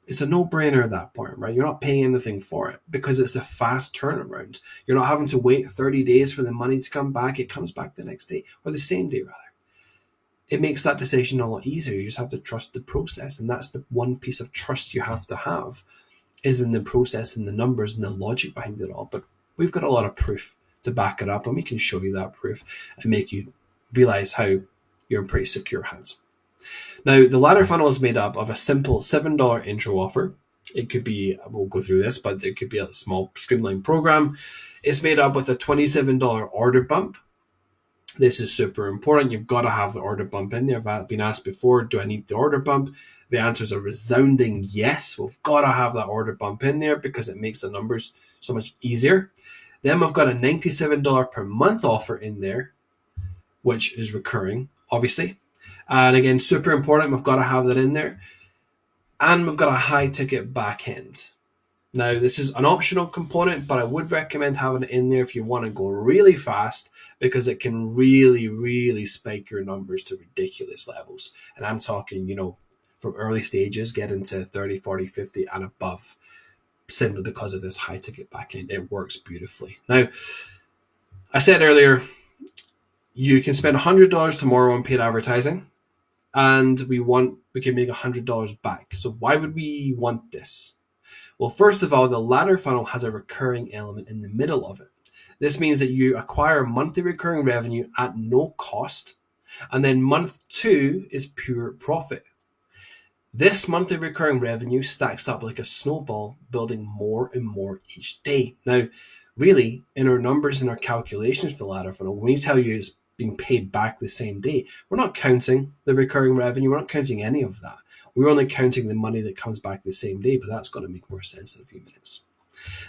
It's a no-brainer at that point, right? You're not paying anything for it because it's a fast turnaround. You're not having to wait 30 days for the money to come back. It comes back the next day, or the same day, rather. It makes that decision a lot easier. You just have to trust the process. And that's the one piece of trust you have to have is in the process and the numbers and the logic behind it all. But we've got a lot of proof to back it up, and we can show you that proof and make you realize how you're in pretty secure hands. Now, the ladder funnel is made up of a simple $7 intro offer. It could be, we'll go through this, but it could be a small streamlined program. It's made up with a $27 order bump, This is super important. You've got to have the order bump in there. I've been asked before, do I need the order bump? The answer is a resounding yes. We've got to have that order bump in there because it makes the numbers so much easier. Then we've got a $97 per month offer in there, which is recurring, obviously. And again, super important. We've got to have that in there. And we've got a high ticket back end. Now, this is an optional component, but I would recommend having it in there if you want to go really fast because it can really, really spike your numbers to ridiculous levels. And I'm talking, from early stages, get into 30, 40, 50 and above simply because of this high ticket backend. It works beautifully. Now, I said earlier, you can spend $100 tomorrow on paid advertising and we can make $100 back. So why would we want this? Well, first of all, the ladder funnel has a recurring element in the middle of it. This means that you acquire monthly recurring revenue at no cost, and then month 2 is pure profit. This monthly recurring revenue stacks up like a snowball, building more and more each day. Now, really, in our numbers and our calculations for the ladder funnel, when we tell you it's being paid back the same day, we're not counting the recurring revenue. We're not counting any of that. We're only counting the money that comes back the same day, but that's going to make more sense in a few minutes.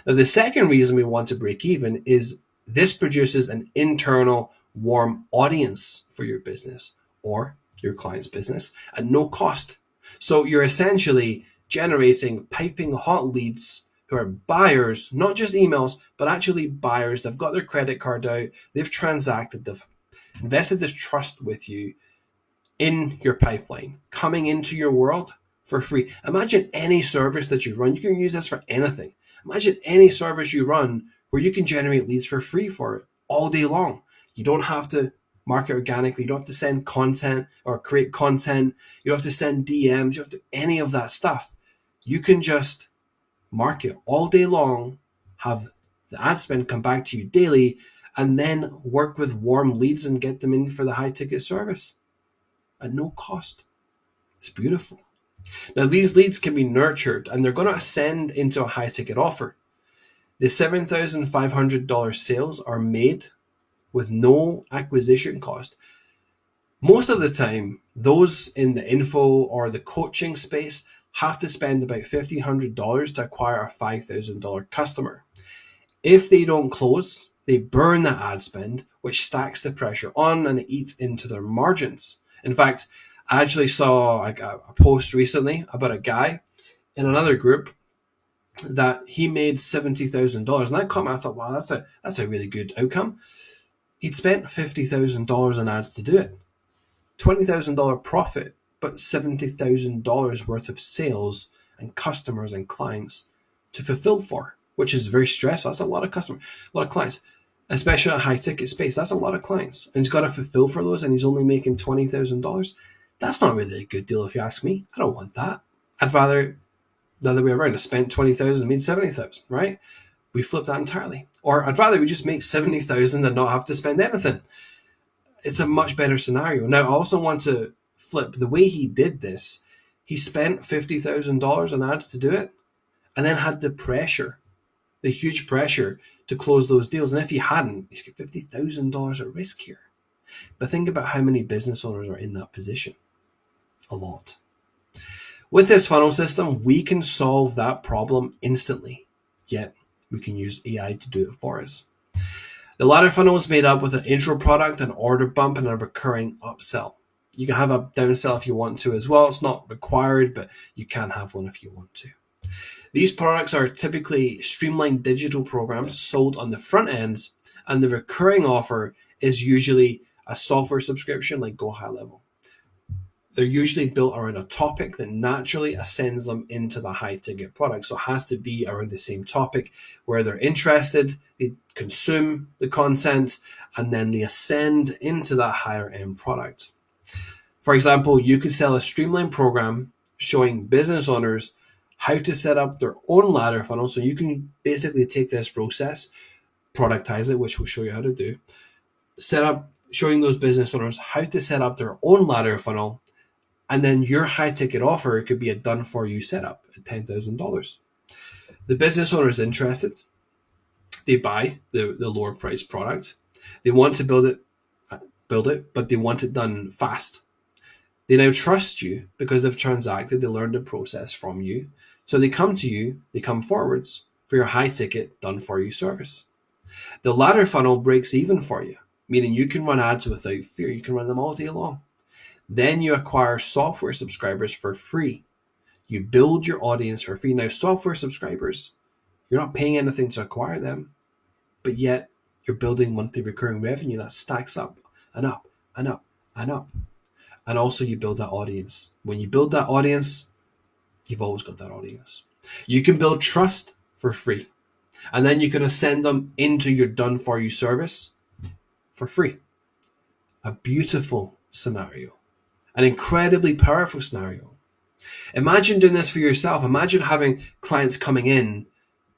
Now, the second reason we want to break even is this produces an internal warm audience for your business or your client's business at no cost. So you're essentially generating piping hot leads who are buyers, not just emails, but actually buyers. They've got their credit card out, they've transacted, they've invested this trust with you in your pipeline, coming into your world for free. Imagine any service that you run. You can use this for anything. Imagine any service you run where you can generate leads for free for it all day long. You don't have to market organically. You don't have to send content or create content. You don't have to send DMs. You don't have to any of that stuff. You can just market all day long, have the ad spend come back to you daily, and then work with warm leads and get them in for the high ticket service at no cost. It's beautiful. Now, these leads can be nurtured and they're going to ascend into a high ticket offer. The $7,500 sales are made with no acquisition cost. Most of the time, those in the info or the coaching space have to spend about $1,500 to acquire a $5,000 customer. If they don't close, they burn that ad spend, which stacks the pressure on and it eats into their margins. In fact, I actually saw a post recently about a guy in another group that he made $70,000, and that caught me. I thought, wow, that's a really good outcome. He'd spent $50,000 on ads to do it, $20,000 profit, but $70,000 worth of sales and customers and clients to fulfill for, which is very stressful. That's a lot of customers, a lot of clients, especially a high ticket space. That's a lot of clients, and he's got to fulfill for those, and he's only making $20,000. That's not really a good deal, if you ask me. I don't want that. I'd rather the other way around. I spent 20,000, made 70,000, right? We flip that entirely. Or I'd rather we just make 70,000 and not have to spend anything. It's a much better scenario. Now, I also want to flip the way he did this. He spent $50,000 on ads to do it, and then had the pressure, the huge pressure to close those deals. And if he hadn't, he's got $50,000 at risk here. But think about how many business owners are in that position. A lot. With this funnel system, we can solve that problem instantly, yet we can use AI to do it for us. The ladder funnel is made up with an intro product, an order bump, and a recurring upsell. You can have a downsell if you want to as well. It's not required, but you can have one if you want to. These products are typically streamlined digital programs sold on the front end, and the recurring offer is usually a software subscription like Go High Level. They're usually built around a topic that naturally ascends them into the high ticket product. So it has to be around the same topic where they're interested, they consume the content, and then they ascend into that higher end product. For example, you could sell a streamlined program showing business owners how to set up their own ladder funnel. So you can basically take this process, productize it, which we'll show you how to do, showing those business owners how to set up their own ladder funnel. And then your high ticket offer could be a done for you setup at $10,000. The business owner is interested. They buy the lower price product. They want to build it build it, but they want it done fast. They now trust you because they've transacted, they learned the process from you. So they come to you, they come forwards for your high ticket done for you service. The latter funnel breaks even for you, meaning you can run ads without fear. You can run them all day long. Then you acquire software subscribers for free. You build your audience for free. Now, software subscribers, you're not paying anything to acquire them, but yet you're building monthly recurring revenue that stacks up and up and up and up. And also you build that audience. When you build that audience, you've always got that audience. You can build trust for free. And then you can ascend them into your done for you service for free. A beautiful scenario. An incredibly powerful scenario. Imagine doing this for yourself. Imagine having clients coming in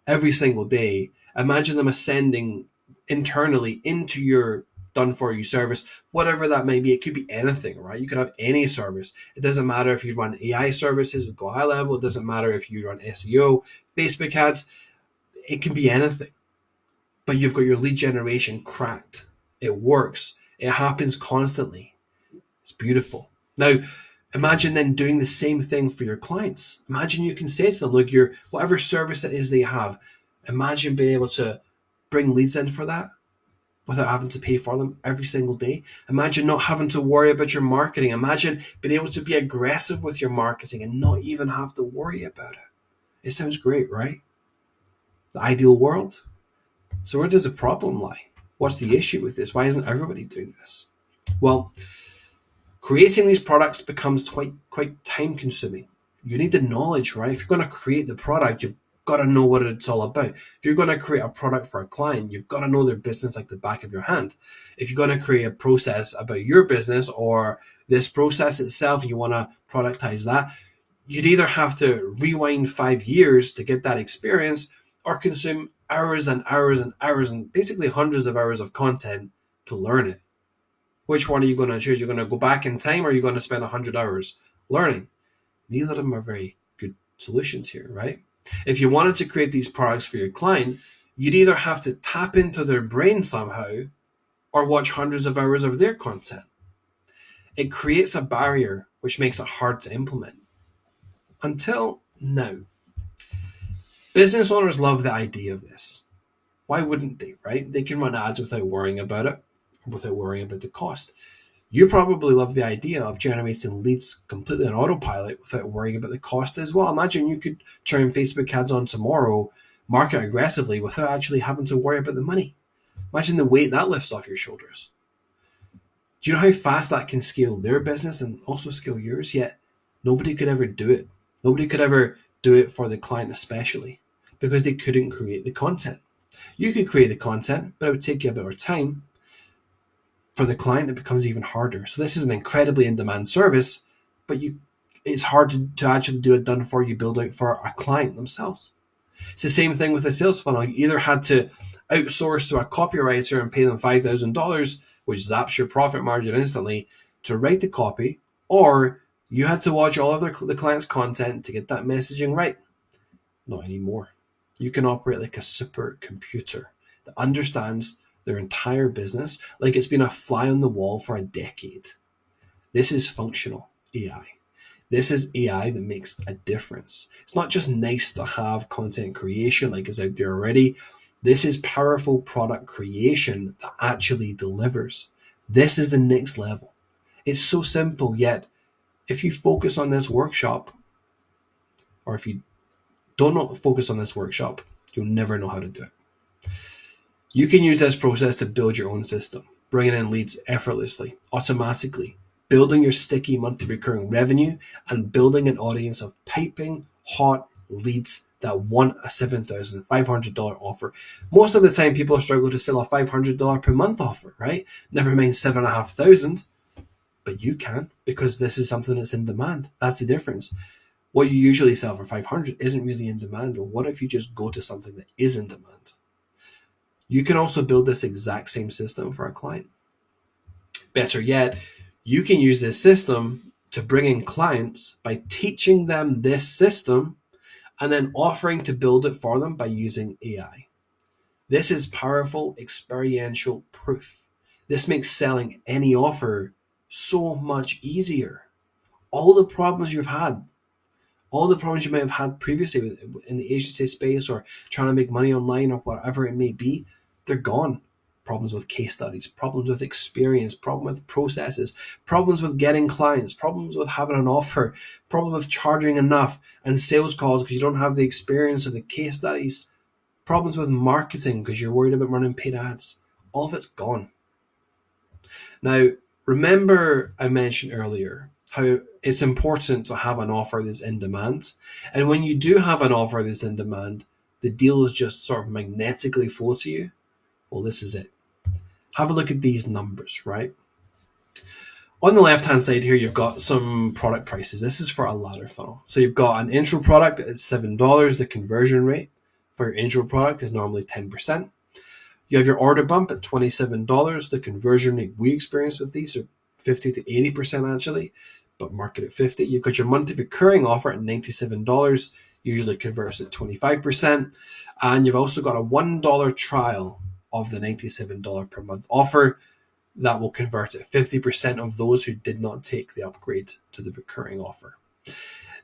every single day. Imagine them ascending internally into your done for you service, whatever that may be. It could be anything, right? You could have any service. It doesn't matter if you run AI services with Go High Level. It doesn't matter if you run SEO, Facebook ads. It can be anything. But you've got your lead generation cracked. It works. It happens constantly. It's beautiful. Now, imagine then doing the same thing for your clients. Imagine you can say to them, look, your whatever service it is they have, imagine being able to bring leads in for that without having to pay for them every single day. Imagine not having to worry about your marketing. Imagine being able to be aggressive with your marketing and not even have to worry about it. It sounds great, right? The ideal world. So where does the problem lie? What's the issue with this? Why isn't everybody doing this? Well, creating these products becomes quite time consuming. You need the knowledge, right? If you're going to create the product, you've got to know what it's all about. If you're going to create a product for a client, you've got to know their business like the back of your hand. If you're going to create a process about your business or this process itself, you want to productize that, you'd either have to rewind 5 years to get that experience or consume hours and hours and hours and basically hundreds of hours of content to learn it. Which one are you going to choose? You're going to go back in time or are you going to spend 100 hours learning? Neither of them are very good solutions here, right? If you wanted to create these products for your client, you'd either have to tap into their brain somehow or watch hundreds of hours of their content. It creates a barrier which makes it hard to implement. Until now. Business owners love the idea of this. Why wouldn't they, right? They can run ads without worrying about it, without worrying about the cost. You probably love the idea of generating leads completely on autopilot without worrying about the cost as well. Imagine you could turn Facebook ads on tomorrow, market aggressively without actually having to worry about the money. Imagine the weight that lifts off your shoulders. Do you know how fast that can scale their business and also scale yours? Yet nobody could ever do it. Nobody could ever do it for the client especially because they couldn't create the content. You could create the content, but it would take you a bit of time. For the client, it becomes even harder. So this is an incredibly in-demand service, but it's hard to actually do it done for you, build out for a client themselves. It's the same thing with a sales funnel. You either had to outsource to a copywriter and pay them $5,000, which zaps your profit margin instantly, to write the copy, or you had to watch all of the client's content to get that messaging right. Not anymore. You can operate like a supercomputer that understands their entire business like it's been a fly on the wall for a decade. This is functional AI. This is AI that makes a difference. It's not just nice to have content creation like it's out there already. This is powerful product creation that actually delivers. This is the next level. It's so simple, yet if you focus on this workshop, or if you don't focus on this workshop, you'll never know how to do it. You can use this process to build your own system, bringing in leads effortlessly, automatically, building your sticky monthly recurring revenue, and building an audience of piping hot leads that want a $7,500 offer. Most of the time, people struggle to sell a $500 per month offer, right? Never mind $7,500, but you can because this is something that's in demand. That's the difference. What you usually sell for 500 isn't really in demand. Or what if you just go to something that is in demand? You can also build this exact same system for a client. Better yet, you can use this system to bring in clients by teaching them this system and then offering to build it for them by using AI. This is powerful experiential proof. This makes selling any offer so much easier. All the problems you've had, all the problems you might have had previously in the agency space or trying to make money online or whatever it may be, they're gone. Problems with case studies, problems with experience, problem with processes, problems with getting clients, problems with having an offer, problem with charging enough and sales calls because you don't have the experience or the case studies, problems with marketing because you're worried about running paid ads. All of it's gone. Now, remember I mentioned earlier how it's important to have an offer that's in demand. And when you do have an offer that's in demand, the deals just sort of magnetically flow to you. Well, this is it. Have a look at these numbers, right? On the left-hand side here, you've got some product prices. This is for a ladder funnel. So you've got an intro product at $7. The conversion rate for your intro product is normally 10%. You have your order bump at $27. The conversion rate we experience with these are 50 to 80% actually, but market at 50. You've got your monthly recurring offer at $97, usually converts at 25%. And you've also got a $1 trial of the $97 per month offer that will convert at 50% of those who did not take the upgrade to the recurring offer.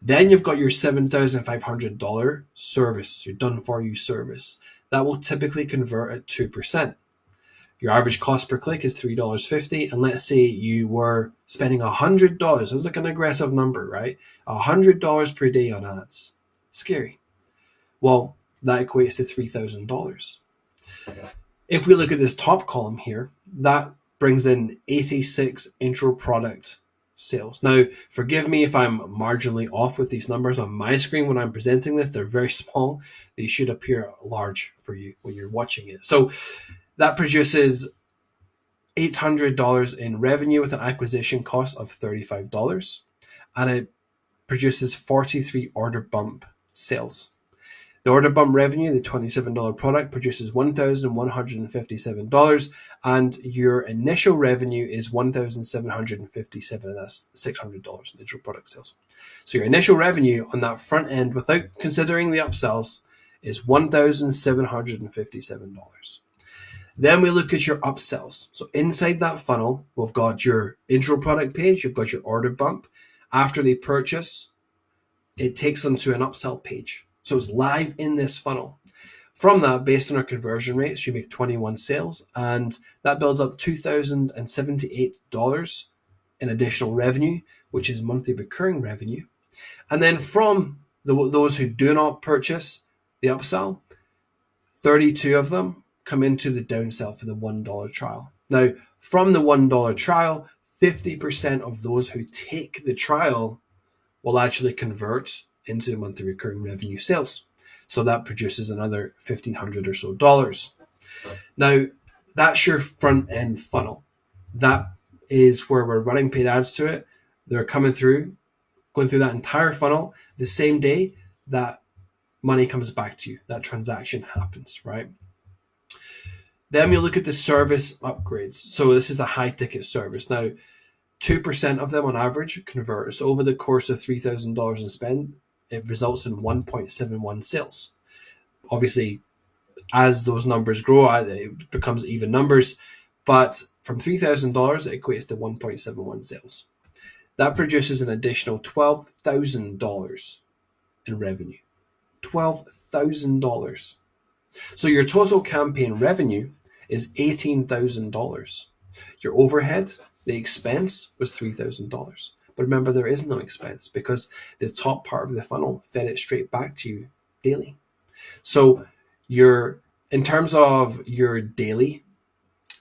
Then you've got your $7,500 service, your done for you service. That will typically convert at 2%. Your average cost per click is $3.50. And let's say you were spending $100. Sounds like an aggressive number, right? $100 per day on ads. Scary. Well, that equates to $3,000. If we look at this top column here, that brings in 86 intro product sales. Now, forgive me if I'm marginally off with these numbers on my screen when I'm presenting this. They're very small. They should appear large for you when you're watching it. So that produces $800 in revenue with an acquisition cost of $35. And it produces 43 order bump sales. The order bump revenue, the $27 product, produces $1,157, and your initial revenue is $1,757, and that's $600 in intro product sales. So your initial revenue on that front end, without considering the upsells, is $1,757. Then we look at your upsells. So inside that funnel, we've got your intro product page, you've got your order bump. After they purchase, it takes them to an upsell page. So it's live in this funnel. From that, based on our conversion rates, you make 21 sales, and that builds up $2,078 in additional revenue, which is monthly recurring revenue. And then from those who do not purchase the upsell, 32 of them come into the downsell for the $1 trial. Now, from the $1 trial, 50% of those who take the trial will actually convert into monthly recurring revenue sales. So that produces another $1,500 or so dollars. Now, that's your front end funnel. That is where we're running paid ads to it. They're coming through, going through that entire funnel. The same day that money comes back to you, that transaction happens, right? Then we look at the service upgrades. So this is the high ticket service. Now, 2% of them on average convert. So over the course of $3,000 in spend, it results in 1.71 sales. Obviously, as those numbers grow, it becomes even numbers. But from $3,000, it equates to 1.71 sales. That produces an additional $12,000 in revenue. $12,000. So your total campaign revenue is $18,000. Your overhead, the expense, was $3,000. But remember, there is no expense because the top part of the funnel fed it straight back to you daily. So in terms of your daily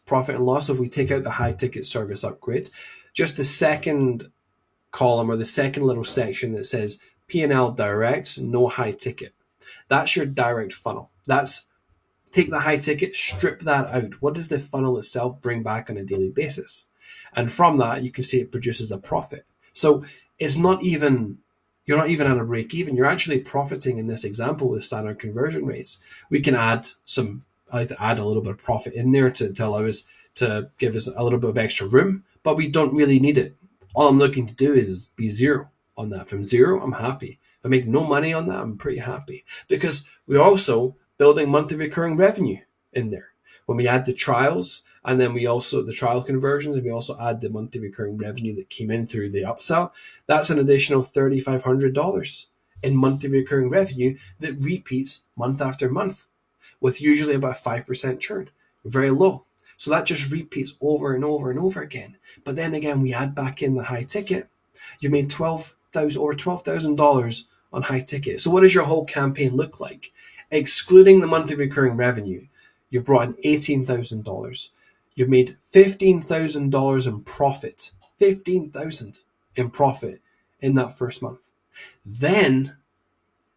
profit and loss, if we take out the high ticket service upgrades, just the second column or the second little section that says P&L direct, no high ticket. That's your direct funnel. Take the high ticket, strip that out. What does the funnel itself bring back on a daily basis? And from that, you can see it produces a profit. So you're not even at a break even. You're actually profiting in this example with standard conversion rates. We can I like to add a little bit of profit in there to allow us to give us a little bit of extra room, but we don't really need it. All I'm looking to do is be zero on that. From zero, I'm happy. If I make no money on that, I'm pretty happy because we're also building monthly recurring revenue in there. When we add the trials And then we also, the trial conversions, and we also add the monthly recurring revenue that came in through the upsell. That's an additional $3,500 in monthly recurring revenue that repeats month after month with usually about 5% churn, very low. So that just repeats over and over and over again. But then again, we add back in the high ticket. You made over $12,000 on high ticket. So what does your whole campaign look like? Excluding the monthly recurring revenue, you've brought in $18,000. You've made $15,000 in profit. $15,000 in profit in that first month. Then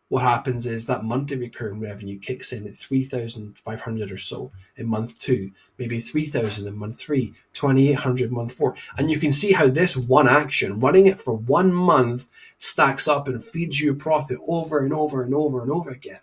what happens is that monthly recurring revenue kicks in at 3,500 or so in month 2, maybe 3,000 in month 3, 2,800 month 4. And you can see how this one action, running it for 1 month, stacks up and feeds you profit over and over and over and over again.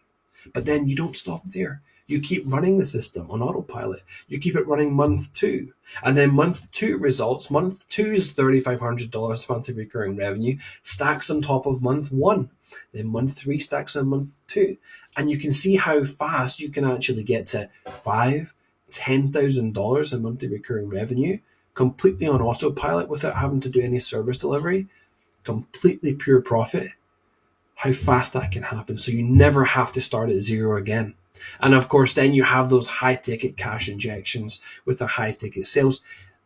But then you don't stop there. You keep running the system on autopilot. You keep it running month 2. And then month 2 results, month 2's $3,500 monthly recurring revenue stacks on top of month 1. Then month 3 stacks on month 2. And you can see how fast you can actually get to $5,000, $10,000 in monthly recurring revenue completely on autopilot without having to do any service delivery, completely pure profit. How fast that can happen. So you never have to start at zero again. And of course, then you have those high ticket cash injections with the high ticket sales.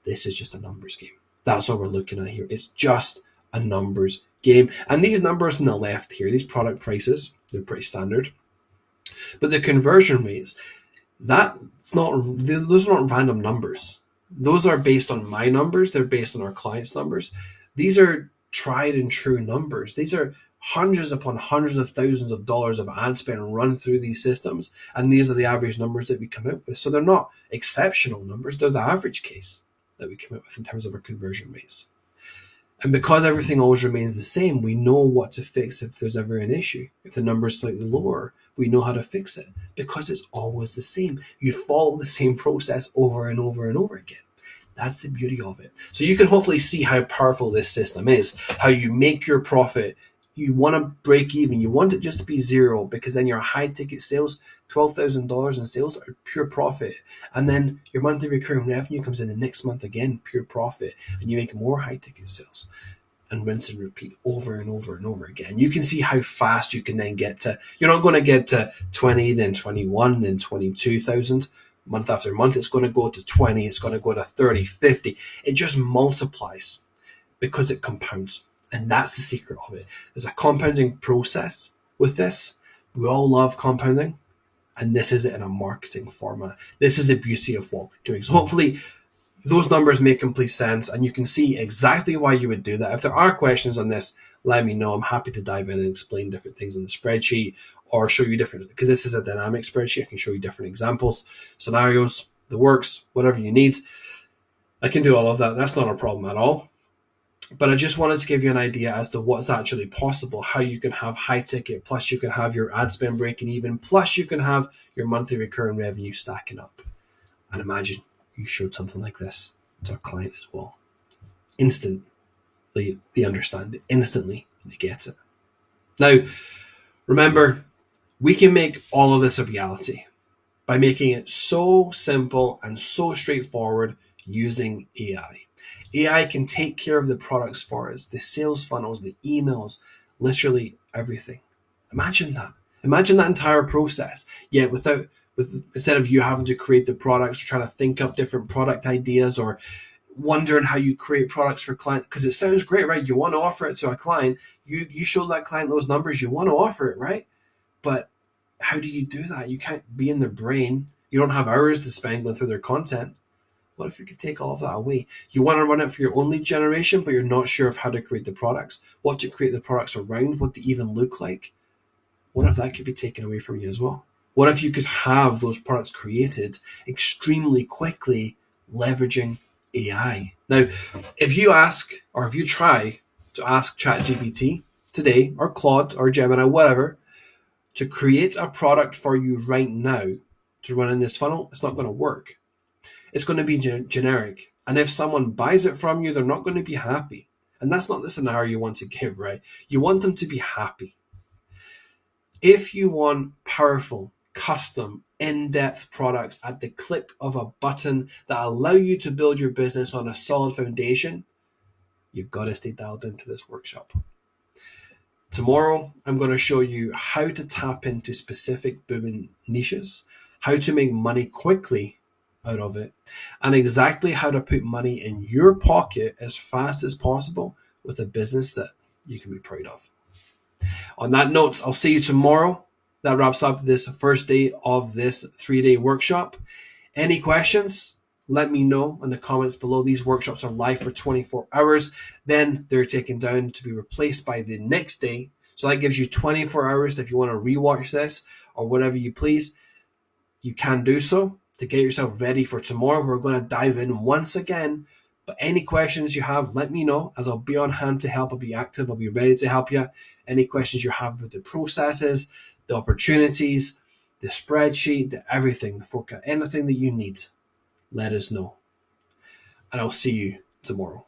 This is just a numbers game. That's all we're looking at here. It's just a numbers game. And these numbers on the left here, these product prices, they're pretty standard. But the conversion rates, those are not random numbers. Those are based on my numbers. They're based on our clients' numbers. These are tried and true numbers. These are hundreds upon hundreds of thousands of dollars of ad spend run through these systems. And these are the average numbers that we come out with. So they're not exceptional numbers. They're the average case that we come out with in terms of our conversion rates. And because everything always remains the same, we know what to fix if there's ever an issue. If the number is slightly lower, we know how to fix it because it's always the same. You follow the same process over and over and over again. That's the beauty of it. So you can hopefully see how powerful this system is, how you make your profit. You want to break even. You want it just to be zero because then your high ticket sales, $12,000 in sales are pure profit. And then your monthly recurring revenue comes in the next month again, pure profit. And you make more high ticket sales and rinse and repeat over and over and over again. You can see how fast you can then get to, you're not going to get to 20, then 21, then 22,000 month after month. It's going to go to 20. It's going to go to 30, 50. It just multiplies because it compounds. And that's the secret of it. There's a compounding process with this. We all love compounding. And this is it in a marketing format. This is the beauty of what we're doing. So hopefully those numbers make complete sense and you can see exactly why you would do that. If there are questions on this, let me know. I'm happy to dive in and explain different things on the spreadsheet or show you different, because this is a dynamic spreadsheet. I can show you different examples, scenarios, the works, whatever you need. I can do all of that. That's not a problem at all. But I just wanted to give you an idea as to what's actually possible, how you can have high ticket, plus you can have your ad spend breaking even, plus you can have your monthly recurring revenue stacking up. And imagine you showed something like this to a client as well. Instantly, they understand it. Instantly, they get it. Now, remember, we can make all of this a reality by making it so simple and so straightforward using AI. AI can take care of the products for us, the sales funnels, the emails, literally everything. Imagine that. Imagine that entire process. Yet instead of you having to create the products or trying to think up different product ideas or wondering how you create products for clients, because it sounds great, right? You want to offer it to a client. You show that client those numbers. You want to offer it, right? But how do you do that? You can't be in their brain. You don't have hours to spend going through their content. What if you could take all of that away? You want to run it for your own lead generation, but you're not sure of how to create the products, what to create the products around, what they even look like. What if that could be taken away from you as well? What if you could have those products created extremely quickly, leveraging AI? Now, if you ask, or if you try to ask ChatGPT today, or Claude, or Gemini, whatever, to create a product for you right now to run in this funnel, it's not going to work. It's going to be generic. And if someone buys it from you, they're not going to be happy. And that's not the scenario you want to give, right? You want them to be happy. If you want powerful, custom, in-depth products at the click of a button that allow you to build your business on a solid foundation, you've got to stay dialed into this workshop. Tomorrow, I'm going to show you how to tap into specific booming niches, how to make money quickly out of it, and exactly how to put money in your pocket as fast as possible with a business that you can be proud of. On that note, I'll see you tomorrow. That wraps up this first day of this 3-day workshop. Any questions? Let me know in the comments below. These workshops are live for 24 hours. Then they're taken down to be replaced by the next day. So that gives you 24 hours if you want to rewatch this or whatever you please. You can do so to get yourself ready for tomorrow. We're going to dive in once again. But any questions you have, let me know, as I'll be on hand to help. I'll be active. I'll be ready to help you. Any questions you have with the processes, the opportunities, the spreadsheet, the everything, the forecast, anything that you need, let us know. And I'll see you tomorrow.